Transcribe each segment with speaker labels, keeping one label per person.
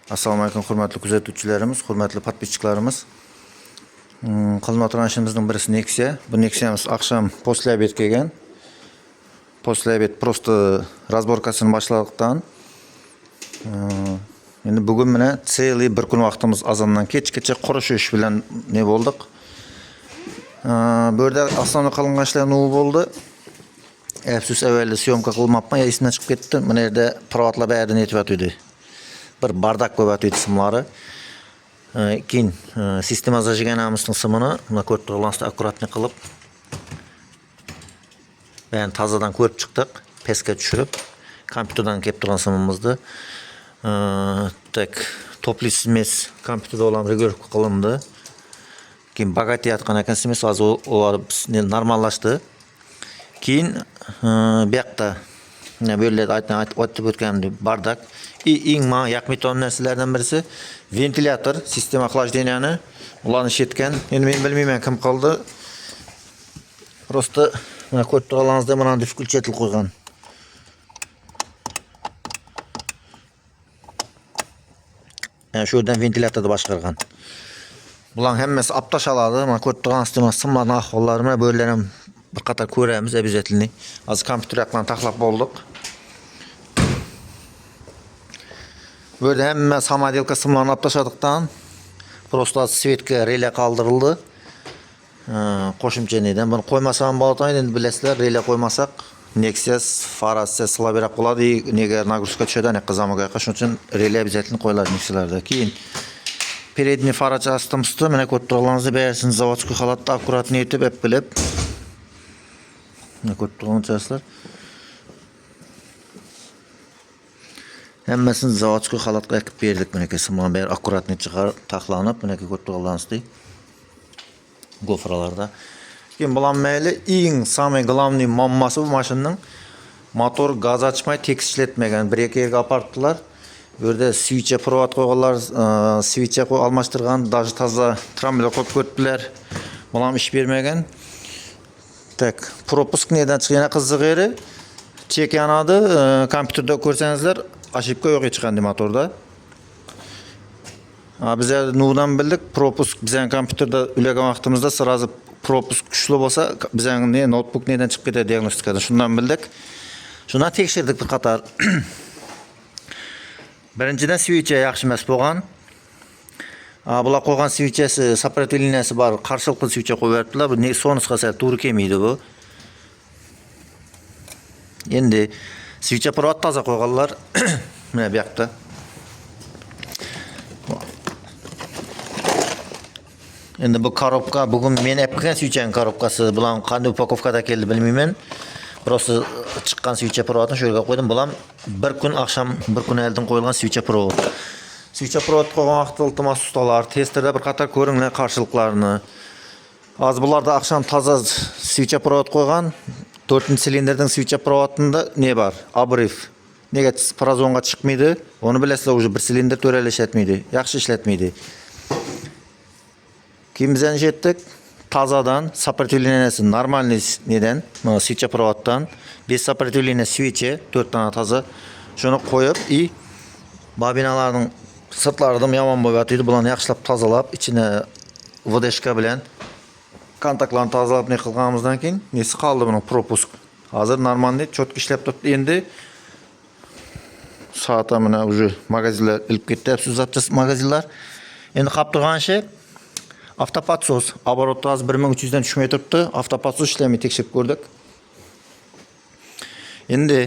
Speaker 1: Assalomu alaykum hurmatli kuzatuvchilarimiz, hurmatli podpischiklarimz. Qilinib o'tirgan ishimizning birisi Nexia. Bu Nexia'miz akşam postlabet kelgan. Postlabet просто razborkasini boshladik. Endi bugun mana целый bir kun vaqtimiz azondan kechgacha qurish ish bilan ne bo'ldik. Bu yerda asosiy qilingan ishlar nima bo'ldi? Afsus avvalda syomka qilmabman, esimdan chiqib ketdi. Mana yerda privatlar baridan aytib bir bardak ko'paytirdi simlari. Keyin sistema zajganamizning simini mana ko'rib turgansizlar akkuratni qilib ben tazadan ko'rib chiqdik, peskga tushirib, kompyuterdan kelib turgan simimizni tak topli smes kompyuterda olan regulировка qilindi. Keyin bogatayotgan ekan smes hozir ular normallashdi. Keyin bu yoqda böyle aytib o'tganimdek bardak eng men yoqmaydigan narsalardan birisi ventilyator, sistema охлажденияni ularni ishlatgan. Endi men bilmayman kim qildi. Просто mana ko'rib turganingizdek mana включатель qo'ygan. Yani şu yerden ventilyatorni boshqargan. Bularning hammasi aptash oladi. Mana ko'rib turganingizdek simlarning ahvollarini böyle bir qator ko'ramiz обязательно. Hozir kompyuter bilan taxlab bo'ldik. Böyle hem samodelka simlarni olib tashladıktan просто svetga relay qoldirildi. Qo'shimcha neden buni qo'ymasam bo'ladi, endi bilasizlar, relay qo'ymasak Nexia farasi slabroq bo'ladi, nega nagruska tushadi, ana qizamiga shuning uchun relay обязательно qo'yiladi Nexialarda. Keyin передний fara chastimizda mana ko'rib turganingizdek barchasini zavodskiy holatda akkuratni etib bilib mana ko'rib turganingizdek hammasini zavodskiy holatga ekib berdik. Mana simlar bari akkuratni chiqarib taxlanib, mana ko'rib turganingizdek gofralarda. Keyin bulan mayli eng самый главный muammosi bu mashinaning motor gaz ochmay tekis ishlatmagan. Bir ikki yerga apartdilar. Bu yerda switch provod qo'yganlar, switch qo'y almashtirgan, даже toza trambil qo'yib ko'rdilar. Bulan ish bermagan. Tak, propusk nedan chiqqani qiziq chek yanadi, kompyuterda ko'rsangizlar, ошибка yo'q hech qanday motorda. Biz nudan bildik, propusk bizning kompyuterda ulagan vaqtimizda sразу propusk kuchli bo'lsa, bizning notebook nedan chiqib ketadi diagnostikada. Shundan bildik. Shundan tekshirdik bir qator. Birinchidan switch yaxshi emas bo'lgan. Bular qo'ygan switchasi сопротивленияsi bor, qarshilik switch qo'yib berdilar. Bu ne sonus qilsa to'g'ri kelmaydi bu. Endi switch provod toza qo'yganlar. Mana bu yoqda. Endi bu korobka bugun men yapgan switchning korobkasi bilan qanday upakovkada keldi bilmayman. Просто chiqqan switch provodni shu yerga qo'ydim. Bular bir kun akşam, bir kun oldin qo'yilgan switch provod. Switch provod qo'ygan vaqtda iltimos ustalar testerda bir qator ko'ringlar qarshiliklarni. Hozir bularda akşam toza switch provod qo'ygan. 4-silindrning switch provodida ne bor? Обрыв. Nega parazonga chiqmaydi? Onu bilasizlar, уже bir silindr to'rali ishlatmaydi, yaxshi ishlatmaydi. Keyin biz jetdik tazadan сопротивленияsi normalniy neden? Mana switch provoddan без сопротивления switch 4 tane taza shuni qo'yib bobinalarning sirtlaridan yomon bo'lib yotdi. Bularni yaxshilab tozalab, ichine vodeshka bilan kontaktlarni tozalab ne qilganimizdan keyin nesi qoldi buning propusk. Hozir normalniy cho'tki ishlab turibdi. Endi soatda mana уже magazinlar ilib ketdi, zapchas magazinlar. Endi qolib turgan ish avtopodsos. Оборотda hozir 1300 dan tushmay turibdi. Avtopodsos ishlamay tekshirib ko'rdik. Endi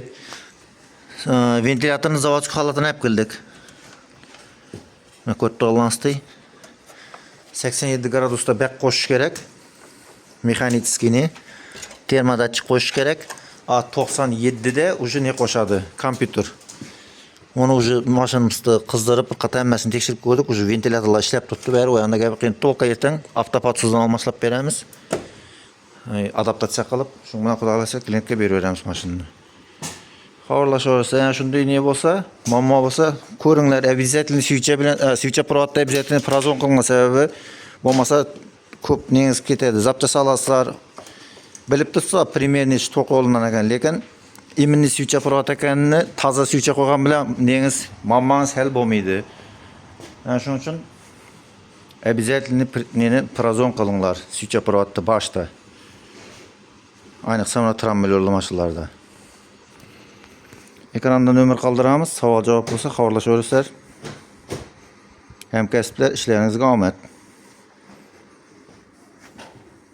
Speaker 1: ventilyatorning zavodskiy holatini olib keldik. Mana ko'rib turganingizdek 87 gradusda bak qo'shish kerak. Mexanическийni termodatchik qo'shish kerak. 97 da уже ne qo'shadi? Kompyuter. Onu уже mashinamizni qizdirib, qator hammasini tekshirib ko'rdik. Уже ventilyatorlar ishlab turibdi. Bari o yanda gap qiyin. To'liq ertang avtopodsozdan almashlab beramiz. Adaptatsiya qilib, shu bilan xudo xolasa klientga berib beramiz mashinani. Xabarlashaversa, yana shunday ne bo'lsa, muammo bo'lsa, ko'ringlar, обязательно switch bilan switch provodda обязательно parazon qilingan sababi bo'lmasa ko'p nengiz ketadi. Zapchas olasizlar. Bilib turibsizlar, примерно to'q o'lnan ekan, lekin immuniy switch provod ekanini toza switch qo'ygan bilan nengiz muammongiz hal bo'lmaydi. Yani shuning uchun обязательно meni prozon qilinglar. Suycha provatda boshda. Ayniqsa mana tramvayli mashinalarda. Ekranda nomer qoldiramiz. Savol javob bo'lsa xabarlashaverasizlar. Hamkasblar ishlaringizga omad.